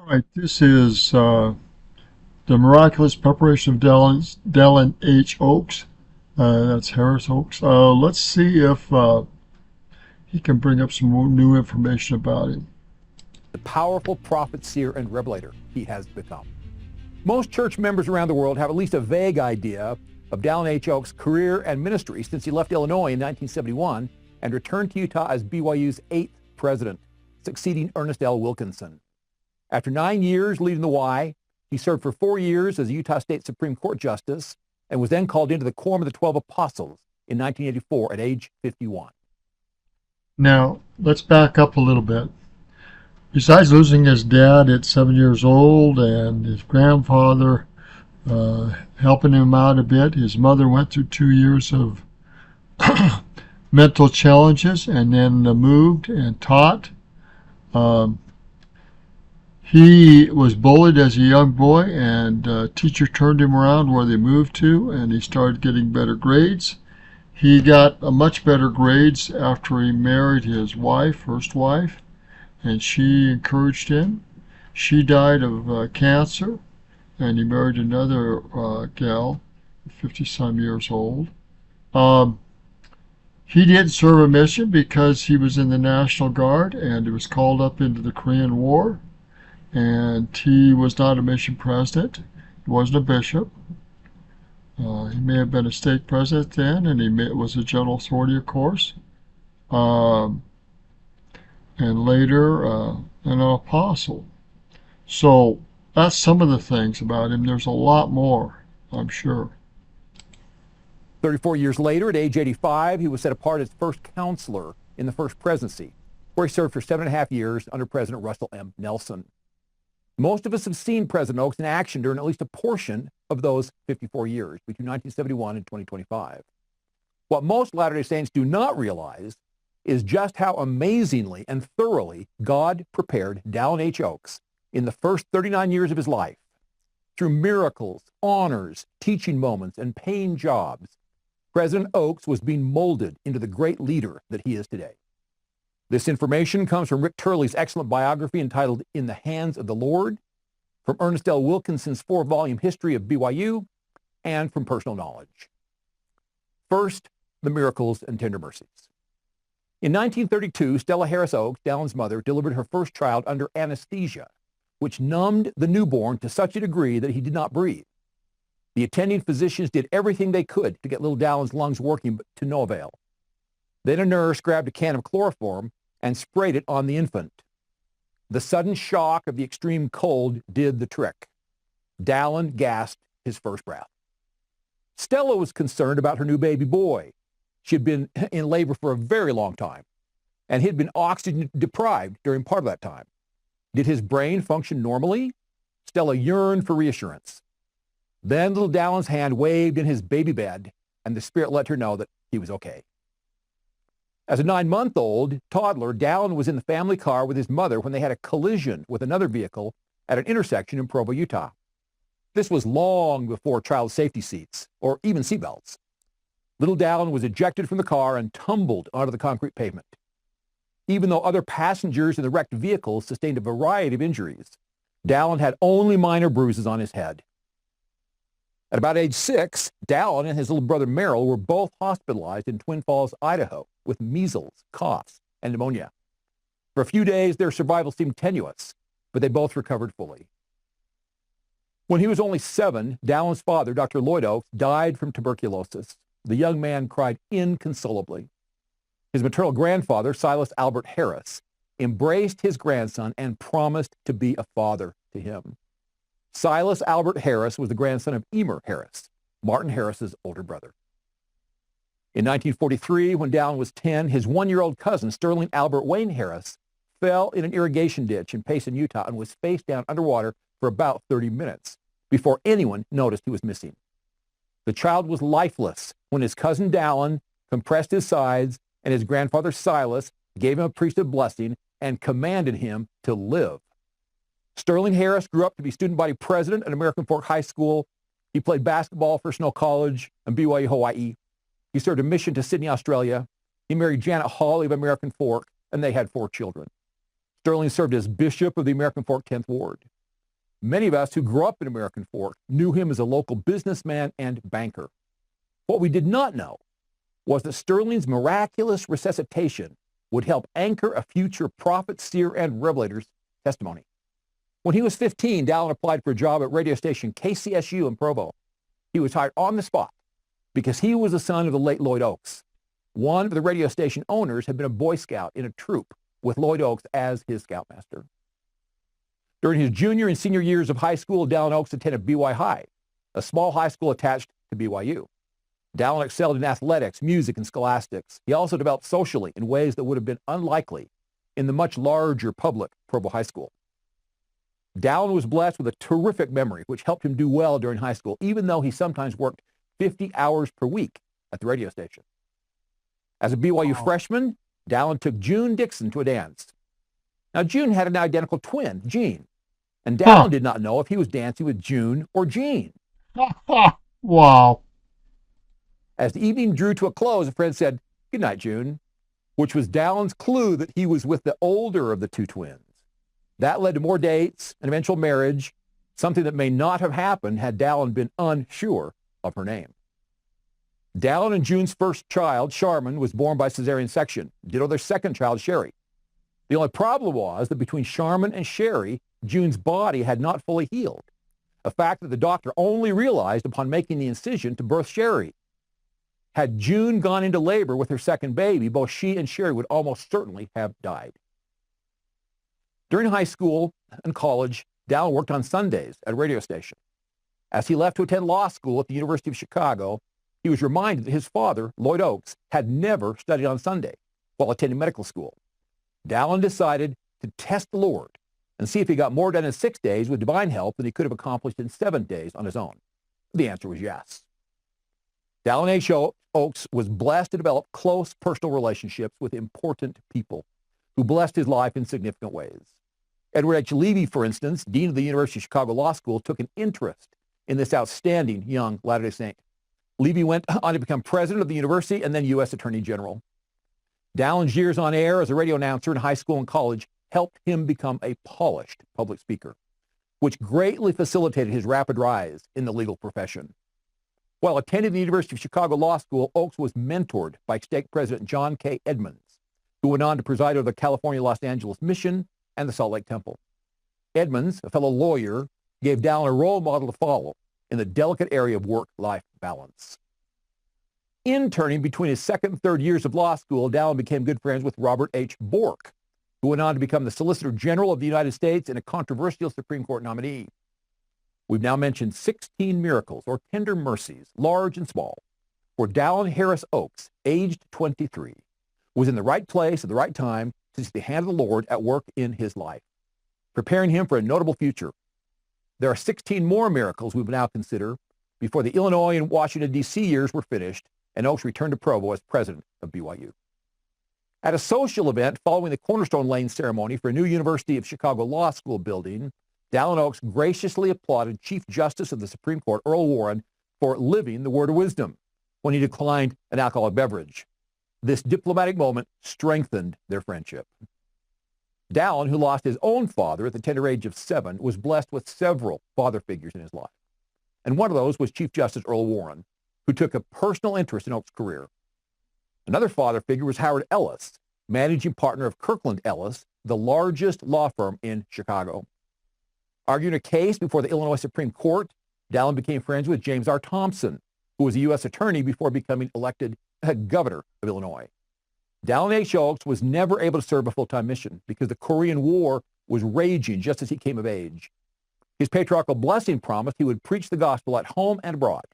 All right, this is The Miraculous Preparation of Dallin H. Oaks. That's Harris Oaks. Let's see if he can bring up some more new information about him. The powerful prophet, seer, and revelator he has become. Most church members around the world have at least a vague idea of Dallin H. Oaks' career and ministry since he left Illinois in 1971 and returned to Utah as BYU's 8th president, succeeding Ernest L. Wilkinson. After 9 years leading the Y, he served for 4 years as a Utah State Supreme Court justice and was then called into the Quorum of the 12 Apostles in 1984 at age 51. Now, let's back up a little bit. Besides losing his dad at 7 years old and his grandfather helping him out a bit, his mother went through 2 years of mental challenges and then moved and taught. He was bullied as a young boy, and a teacher turned him around where they moved to, and he started getting better grades. He got much better grades after he married his first wife, and she encouraged him. She died of cancer, and he married another gal, 50-some years old. He didn't serve a mission because he was in the National Guard, and he was called up into the Korean War. And he was not a mission president. He wasn't a bishop. He may have been a stake president then, and he was a general authority, of course. And later, an apostle. So that's some of the things about him. There's a lot more, I'm sure. 34 years later, at age 85, he was set apart as first counselor in the first presidency, where he served for 7.5 years under President Russell M. Nelson. Most of us have seen President Oaks in action during at least a portion of those 54 years between 1971 and 2025. What most Latter-day Saints do not realize is just how amazingly and thoroughly God prepared Dallin H. Oaks in the first 39 years of his life. Through miracles, honors, teaching moments, and paying jobs, President Oaks was being molded into the great leader that he is today. This information comes from Rick Turley's excellent biography entitled In the Hands of the Lord, from Ernest L. Wilkinson's 4-volume history of BYU, and from personal knowledge. First, the miracles and tender mercies. In 1932, Stella Harris Oaks, Dallin's mother, delivered her first child under anesthesia, which numbed the newborn to such a degree that he did not breathe. The attending physicians did everything they could to get little Dallin's lungs working, but to no avail. Then a nurse grabbed a can of chloroform and sprayed it on the infant. The sudden shock of the extreme cold did the trick. Dallin gasped his first breath. Stella was concerned about her new baby boy. She had been in labor for a very long time, and he had been oxygen deprived during part of that time. Did his brain function normally? Stella yearned for reassurance. Then little Dallin's hand waved in his baby bed, and the Spirit let her know that he was okay. As a 9-month-old toddler, Dallin was in the family car with his mother when they had a collision with another vehicle at an intersection in Provo, Utah. This was long before child safety seats or even seatbelts. Little Dallin was ejected from the car and tumbled onto the concrete pavement. Even though other passengers in the wrecked vehicle sustained a variety of injuries, Dallin had only minor bruises on his head. At about age 6, Dallin and his little brother Merrill were both hospitalized in Twin Falls, Idaho, with measles, coughs, and pneumonia. For a few days, their survival seemed tenuous, but they both recovered fully. When he was only 7, Dallin's father, Dr. Lloyd Oaks, died from tuberculosis. The young man cried inconsolably. His maternal grandfather, Silas Albert Harris, embraced his grandson and promised to be a father to him. Silas Albert Harris was the grandson of Emer Harris, Martin Harris's older brother. In 1943, when Dallin was 10, his 1-year-old cousin, Sterling Albert Wayne Harris, fell in an irrigation ditch in Payson, Utah, and was face down underwater for about 30 minutes before anyone noticed he was missing. The child was lifeless when his cousin Dallin compressed his sides and his grandfather Silas gave him a priesthood blessing and commanded him to live. Sterling Harris grew up to be student body president at American Fork High School. He played basketball for Snow College and BYU Hawaii. He served a mission to Sydney, Australia. He married Janet Hawley of American Fork, and they had 4 children. Sterling served as Bishop of the American Fork 10th Ward. Many of us who grew up in American Fork knew him as a local businessman and banker. What we did not know was that Sterling's miraculous resuscitation would help anchor a future prophet, seer, and revelator's testimony. When he was 15, Dallin applied for a job at radio station KCSU in Provo. He was hired on the spot because he was the son of the late Lloyd Oakes. One of the radio station owners had been a Boy Scout in a troop with Lloyd Oakes as his scoutmaster. During his junior and senior years of high school, Dallin Oakes attended BY High, a small high school attached to BYU. Dallin excelled in athletics, music, and scholastics. He also developed socially in ways that would have been unlikely in the much larger public Provo High School. Dallin was blessed with a terrific memory, which helped him do well during high school, even though he sometimes worked 50 hours per week at the radio station. As a BYU freshman, Dallin took June Dixon to a dance. Now, June had an identical twin, Jean, and Dallin did not know if he was dancing with June or Jean. Wow. As the evening drew to a close, a friend said, "Good night, June," which was Dallin's clue that he was with the older of the two twins. That led to more dates, an eventual marriage, something that may not have happened had Dallin been unsure of her name. Dallin and June's first child, Charmin, was born by cesarean section. Ditto their second child, Sherry. The only problem was that between Charmin and Sherry, June's body had not fully healed, a fact that the doctor only realized upon making the incision to birth Sherry. Had June gone into labor with her second baby, both she and Sherry would almost certainly have died. During high school and college, Dallin worked on Sundays at a radio station. As he left to attend law school at the University of Chicago, he was reminded that his father, Lloyd Oakes, had never studied on Sunday while attending medical school. Dallin decided to test the Lord and see if he got more done in 6 days with divine help than he could have accomplished in 7 days on his own. The answer was yes. Dallin H. Oakes was blessed to develop close personal relationships with important people who blessed his life in significant ways. Edward H. Levy, for instance, dean of the University of Chicago Law School, took an interest in this outstanding young Latter-day Saint. Levy went on to become president of the university and then U.S. Attorney General. Dallin's years on air as a radio announcer in high school and college helped him become a polished public speaker, which greatly facilitated his rapid rise in the legal profession. While attending the University of Chicago Law School, Oakes was mentored by stake President John K. Edmonds, who went on to preside over the California-Los Angeles Mission and the Salt Lake Temple. Edmonds, a fellow lawyer, gave Dallin a role model to follow in the delicate area of work-life balance. Interning between his second and third years of law school, Dallin became good friends with Robert H. Bork, who went on to become the Solicitor General of the United States and a controversial Supreme Court nominee. We've now mentioned 16 miracles or tender mercies, large and small, where Dallin Harris Oakes, aged 23, was in the right place at the right time to see the hand of the Lord at work in his life, preparing him for a notable future. There are 16 more miracles we will now consider before the Illinois and Washington, D.C. years were finished and Oakes returned to Provo as president of BYU. At a social event following the Cornerstone Lane ceremony for a new University of Chicago Law School building, Dallin Oakes graciously applauded Chief Justice of the Supreme Court, Earl Warren, for living the word of wisdom when he declined an alcoholic beverage. This diplomatic moment strengthened their friendship. Dallin, who lost his own father at the tender age of 7, was blessed with several father figures in his life. And one of those was Chief Justice Earl Warren, who took a personal interest in Oakes' career. Another father figure was Howard Ellis, managing partner of Kirkland Ellis, the largest law firm in Chicago. Arguing a case before the Illinois Supreme Court, Dallin became friends with James R. Thompson, who was a U.S. attorney before becoming elected governor of Illinois. Dallin H. Oakes was never able to serve a full-time mission because the Korean War was raging just as he came of age. His patriarchal blessing promised he would preach the gospel at home and abroad.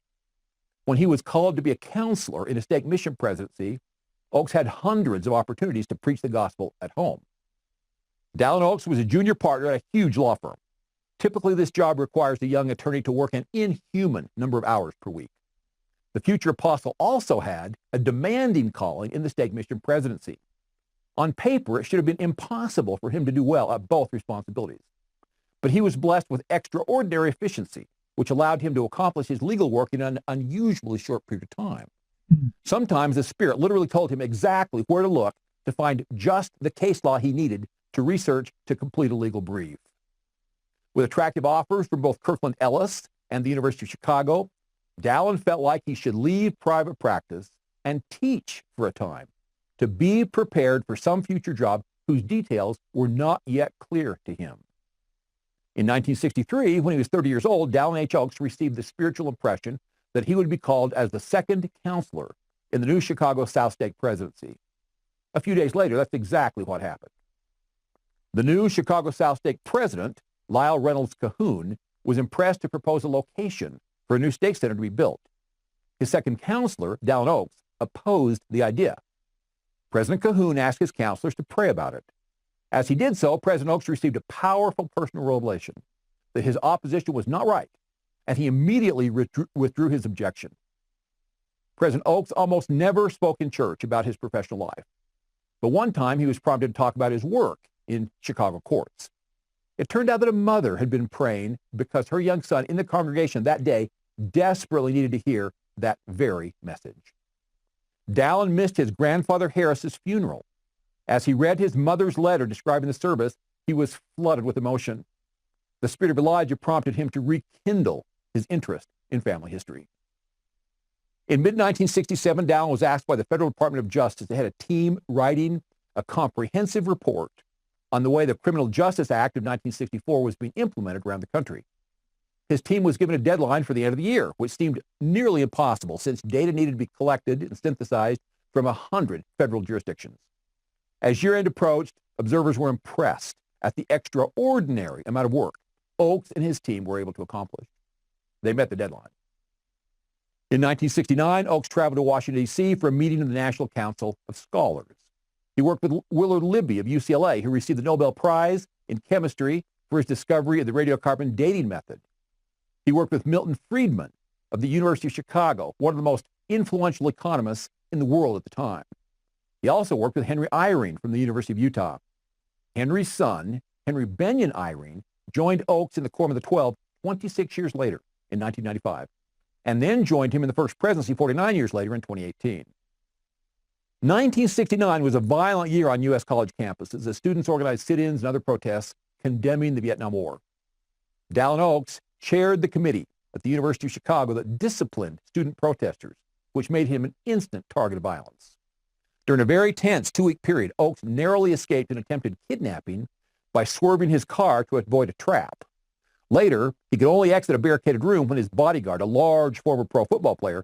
When he was called to be a counselor in a stake mission presidency, Oakes had hundreds of opportunities to preach the gospel at home. Dallin Oakes was a junior partner at a huge law firm. Typically, this job requires a young attorney to work an inhuman number of hours per week. The future apostle also had a demanding calling in the stake mission presidency. On paper, it should have been impossible for him to do well at both responsibilities. But he was blessed with extraordinary efficiency, which allowed him to accomplish his legal work in an unusually short period of time. Sometimes the Spirit literally told him exactly where to look to find just the case law he needed to research to complete a legal brief. With attractive offers from both Kirkland Ellis and the University of Chicago, Dallin felt like he should leave private practice and teach for a time to be prepared for some future job whose details were not yet clear to him. In 1963, when he was 30 years old, Dallin H. Oaks received the spiritual impression that he would be called as the second counselor in the new Chicago South Stake presidency. A few days later, that's exactly what happened. The new Chicago South Stake president, Lyle Reynolds Cahoon, was impressed to propose a location for a new stake center to be built. His second counselor, Dallin Oaks, opposed the idea. President Cahoon asked his counselors to pray about it. As he did so, President Oaks received a powerful personal revelation that his opposition was not right, and he immediately withdrew his objection. President Oaks almost never spoke in church about his professional life, but one time he was prompted to talk about his work in Chicago courts. It turned out that a mother had been praying because her young son in the congregation that day desperately needed to hear that very message. Dallin missed his grandfather Harris's funeral. As he read his mother's letter describing the service, he was flooded with emotion. The spirit of Elijah prompted him to rekindle his interest in family history. In mid-1967, Dallin was asked by the Federal Department of Justice to head a team writing a comprehensive report on the way the Criminal Justice Act of 1964 was being implemented around the country. His team was given a deadline for the end of the year, which seemed nearly impossible since data needed to be collected and synthesized from 100 federal jurisdictions. As year-end approached, observers were impressed at the extraordinary amount of work Oaks and his team were able to accomplish. They met the deadline. In 1969, Oaks traveled to Washington, D.C. for a meeting of the National Council of Scholars. He worked with Willard Libby of UCLA, who received the Nobel Prize in Chemistry for his discovery of the radiocarbon dating method. He worked with Milton Friedman of the University of Chicago, one of the most influential economists in the world at the time. He also worked with Henry Eyring from the University of Utah. Henry's son, Henry Benyon Eyring, joined Oaks in the Quorum of the 12 26 years later in 1995, and then joined him in the first presidency 49 years later in 2018. 1969 was a violent year on U.S. college campuses as students organized sit-ins and other protests condemning the Vietnam War. Dallin Oaks chaired the committee at the University of Chicago that disciplined student protesters, which made him an instant target of violence. During a very tense 2-week period, Oaks narrowly escaped an attempted kidnapping by swerving his car to avoid a trap. Later, he could only exit a barricaded room when his bodyguard, a large former pro football player,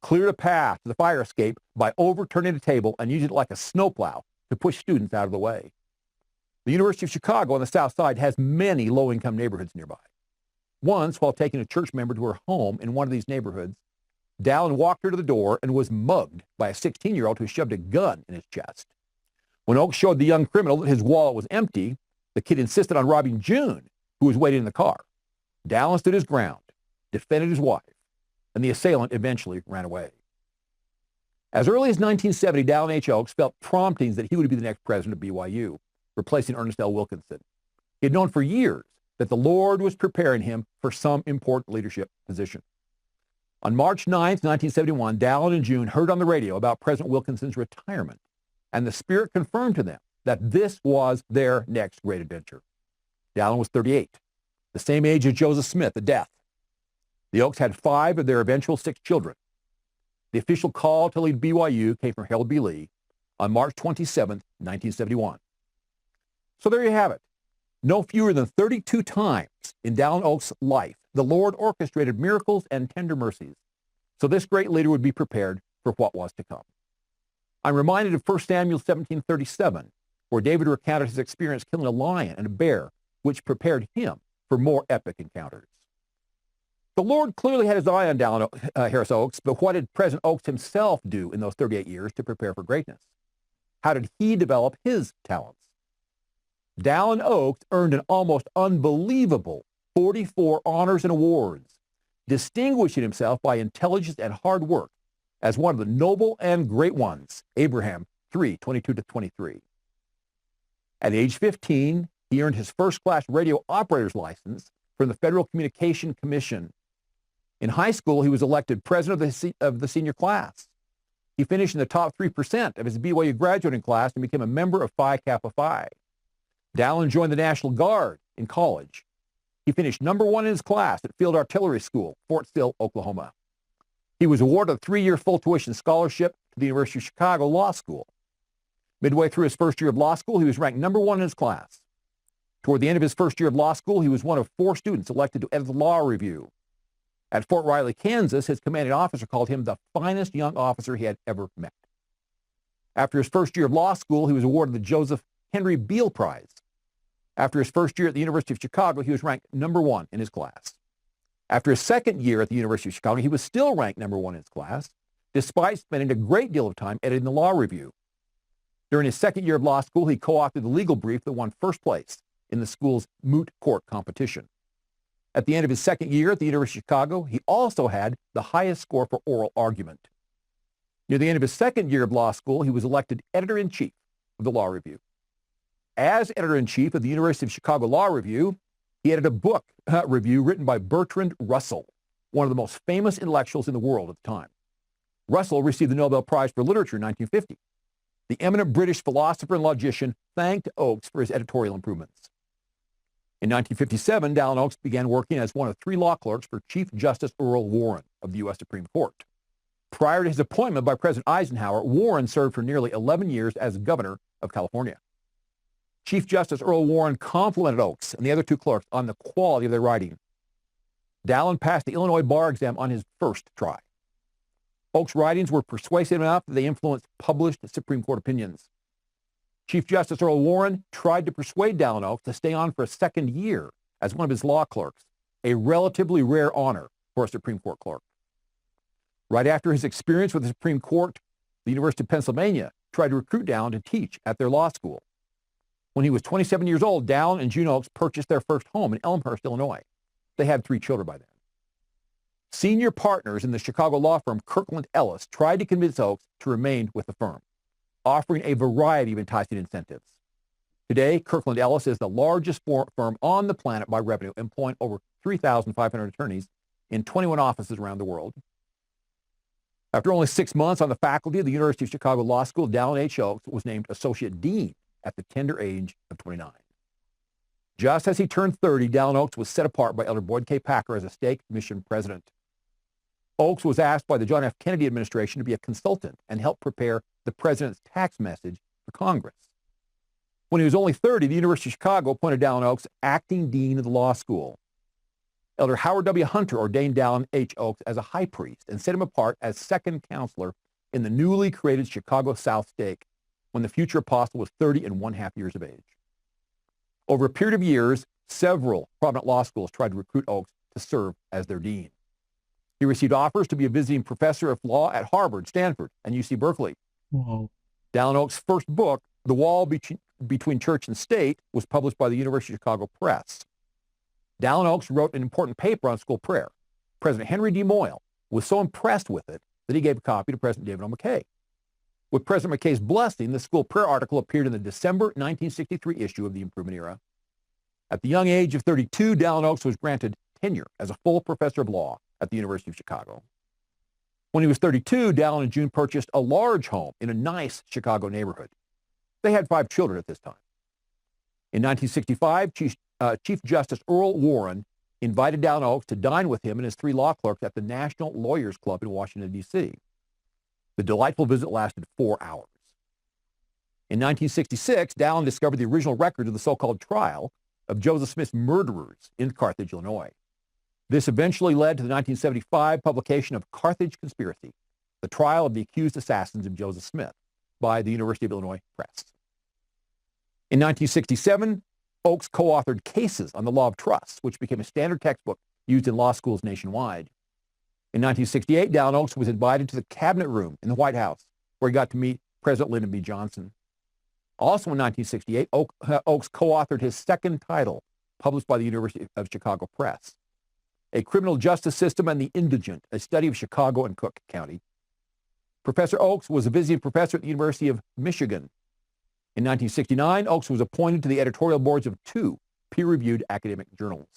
cleared a path to the fire escape by overturning a table and using it like a snowplow to push students out of the way. The University of Chicago on the south side has many low-income neighborhoods nearby. Once, while taking a church member to her home in one of these neighborhoods, Dallin walked her to the door and was mugged by a 16-year-old who shoved a gun in his chest. When Oaks showed the young criminal that his wallet was empty, the kid insisted on robbing June, who was waiting in the car. Dallin stood his ground, defended his wife, and the assailant eventually ran away. As early as 1970, Dallin H. Oaks felt promptings that he would be the next president of BYU, replacing Ernest L. Wilkinson. He had known for years that the Lord was preparing him for some important leadership position. On March 9, 1971, Dallin and June heard on the radio about President Wilkinson's retirement, and the Spirit confirmed to them that this was their next great adventure. Dallin was 38, the same age as Joseph Smith at death. The Oaks had 5 of their eventual 6 children. The official call to lead BYU came from Harold B. Lee on March 27, 1971. So there you have it. No fewer than 32 times in Dallin Oaks' life, the Lord orchestrated miracles and tender mercies, so this great leader would be prepared for what was to come. I'm reminded of 1 Samuel 17:37, where David recounted his experience killing a lion and a bear, which prepared him for more epic encounters. The Lord clearly had his eye on Dallin Harris Oaks, but what did President Oaks himself do in those 38 years to prepare for greatness? How did he develop his talents? Dallin Oaks earned an almost unbelievable 44 honors and awards, distinguishing himself by intelligence and hard work as one of the noble and great ones, Abraham 3:22-23. At age 15, he earned his first-class radio operator's license from the Federal Communication Commission. In high school, he was elected president of the senior class. He finished in the top 3% of his BYU graduating class and became a member of Phi Kappa Phi. Dallin joined the National Guard in college. He finished number 1 in his class at Field Artillery School, Fort Sill, Oklahoma. He was awarded a 3-year full tuition scholarship to the University of Chicago Law School. Midway through his first year of law school, he was ranked number 1 in his class. Toward the end of his first year of law school, he was one of 4 students elected to edit the Law Review. At Fort Riley, Kansas, his commanding officer called him the finest young officer he had ever met. After his first year of law school, he was awarded the Joseph Henry Beale Prize. After his first year at the University of Chicago, he was ranked number 1 in his class. After his second year at the University of Chicago, he was still ranked number 1 in his class, despite spending a great deal of time editing the Law Review. During his second year of law school, he co-authored the legal brief that won first place in the school's moot court competition. At the end of his second year at the University of Chicago, he also had the highest score for oral argument. Near the end of his second year of law school, he was elected editor-in-chief of the Law Review. As editor-in-chief of the University of Chicago Law Review, he edited a book review written by Bertrand Russell, one of the most famous intellectuals in the world at the time. Russell received the Nobel Prize for Literature in 1950. The eminent British philosopher and logician thanked Oakes for his editorial improvements. In 1957, Dallin Oakes began working as one of 3 law clerks for Chief Justice Earl Warren of the U.S. Supreme Court. Prior to his appointment by President Eisenhower, Warren served for nearly 11 years as governor of California. Chief Justice Earl Warren complimented Oakes and the other 2 clerks on the quality of their writing. Dallin passed the Illinois bar exam on his first try. Oakes' writings were persuasive enough that they influenced published Supreme Court opinions. Chief Justice Earl Warren tried to persuade Dallin Oakes to stay on for a second year as one of his law clerks, a relatively rare honor for a Supreme Court clerk. Right after his experience with the Supreme Court, the University of Pennsylvania tried to recruit Dallin to teach at their law school. When he was 27 years old, Dallin and June Oakes purchased their first home in Elmhurst, Illinois. They had 3 children by then. Senior partners in the Chicago law firm Kirkland Ellis tried to convince Oakes to remain with the firm, offering a variety of enticing incentives. Today, Kirkland Ellis is the largest firm on the planet by revenue, employing over 3,500 attorneys in 21 offices around the world. After only 6 months on the faculty of the University of Chicago Law School, Dallin H. Oakes was named Associate Dean at the tender age of 29. Just as he turned 30, Dallin Oakes was set apart by Elder Boyd K. Packer as a stake mission president. Oakes was asked by the John F. Kennedy administration to be a consultant and help prepare the president's tax message for Congress. When he was only 30, the University of Chicago appointed Dallin Oakes acting dean of the law school. Elder Howard W. Hunter ordained Dallin H. Oakes as a high priest and set him apart as second counselor in the newly created Chicago South Stake when the future apostle was 30½ years of age. Over a period of years, several prominent law schools tried to recruit Oakes to serve as their dean. He received offers to be a visiting professor of law at Harvard, Stanford, and UC Berkeley. Wow. Dallin Oakes' first book, The Wall Between Church and State, was published by the University of Chicago Press. Dallin Oakes wrote an important paper on school prayer. President Henry D. Moyle was so impressed with it that he gave a copy to President David O. McKay. With President McKay's blessing, the school prayer article appeared in the December 1963 issue of the Improvement Era. At the young age of 32, Dallin Oakes was granted tenure as a full professor of law at the University of Chicago. When he was 32, Dallin and June purchased a large home in a nice Chicago neighborhood. They had 5 children at this time. In 1965, Chief Justice Earl Warren invited Dallin Oakes to dine with him and his 3 law clerks at the National Lawyers Club in Washington, D.C. The delightful visit lasted 4 hours. In 1966, Dallin discovered the original record of the so-called trial of Joseph Smith's murderers in Carthage, Illinois. This eventually led to the 1975 publication of Carthage Conspiracy, the trial of the accused assassins of Joseph Smith, by the University of Illinois Press. In 1967, Oakes co-authored Cases on the Law of Trusts, which became a standard textbook used in law schools nationwide. In 1968, Dallin Oakes was invited to the Cabinet Room in the White House, where he got to meet President Lyndon B. Johnson. Also in 1968, Oakes co-authored his second title, published by the University of Chicago Press, A Criminal Justice System and the Indigent, a study of Chicago and Cook County. Professor Oakes was a visiting professor at the University of Michigan. In 1969, Oakes was appointed to the editorial boards of 2 peer-reviewed academic journals.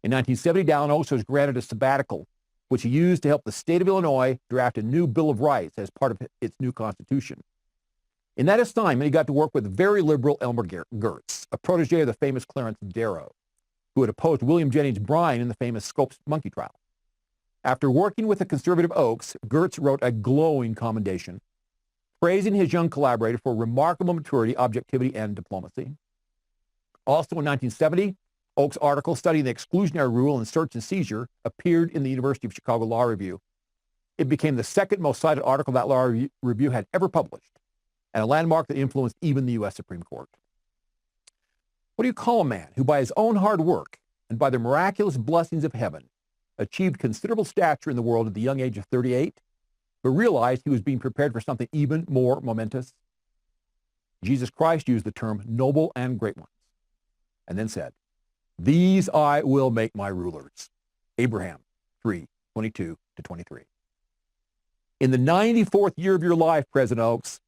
In 1970, Dallin Oakes was granted a sabbatical, which he used to help the state of Illinois draft a new Bill of Rights as part of its new constitution. In that assignment, he got to work with very liberal Elmer Gertz, a protege of the famous Clarence Darrow, who had opposed William Jennings Bryan in the famous Scopes monkey trial. After working with the conservative Oakes, Gertz wrote a glowing commendation, praising his young collaborator for remarkable maturity, objectivity, and diplomacy. Also in 1970, Oakes' article studying the exclusionary rule in search and seizure appeared in the University of Chicago Law Review. It became the second most cited article that Law Review had ever published, and a landmark that influenced even the U.S. Supreme Court. What do you call a man who, by his own hard work and by the miraculous blessings of heaven, achieved considerable stature in the world at the young age of 38, but realized he was being prepared for something even more momentous? Jesus Christ used the term noble and great ones, and then said, "These I will make my rulers." Abraham 3:22-23. In the 94th year of your life, President Oakes,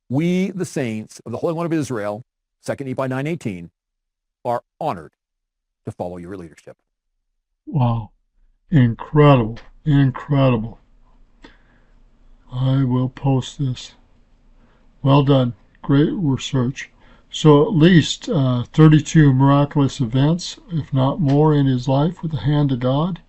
we, the saints of the Holy One of Israel, 2 Nephi 9:18, are honored to follow your leadership. Wow. Incredible. Incredible. I will post this. Well done. Great research. So at least 32 miraculous events, if not more, in his life with the hand of God.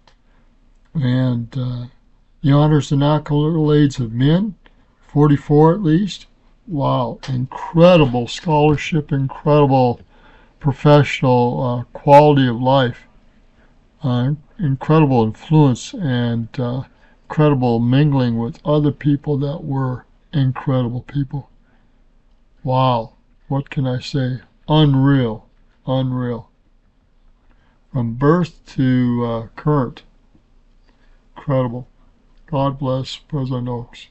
And the honors and accolades of men, 44 at least. Wow. Incredible scholarship, incredible professional quality of life. Incredible influence and incredible mingling with other people that were incredible people. Wow, what can I say? Unreal, unreal. From birth to current. Incredible. God bless President Oakes.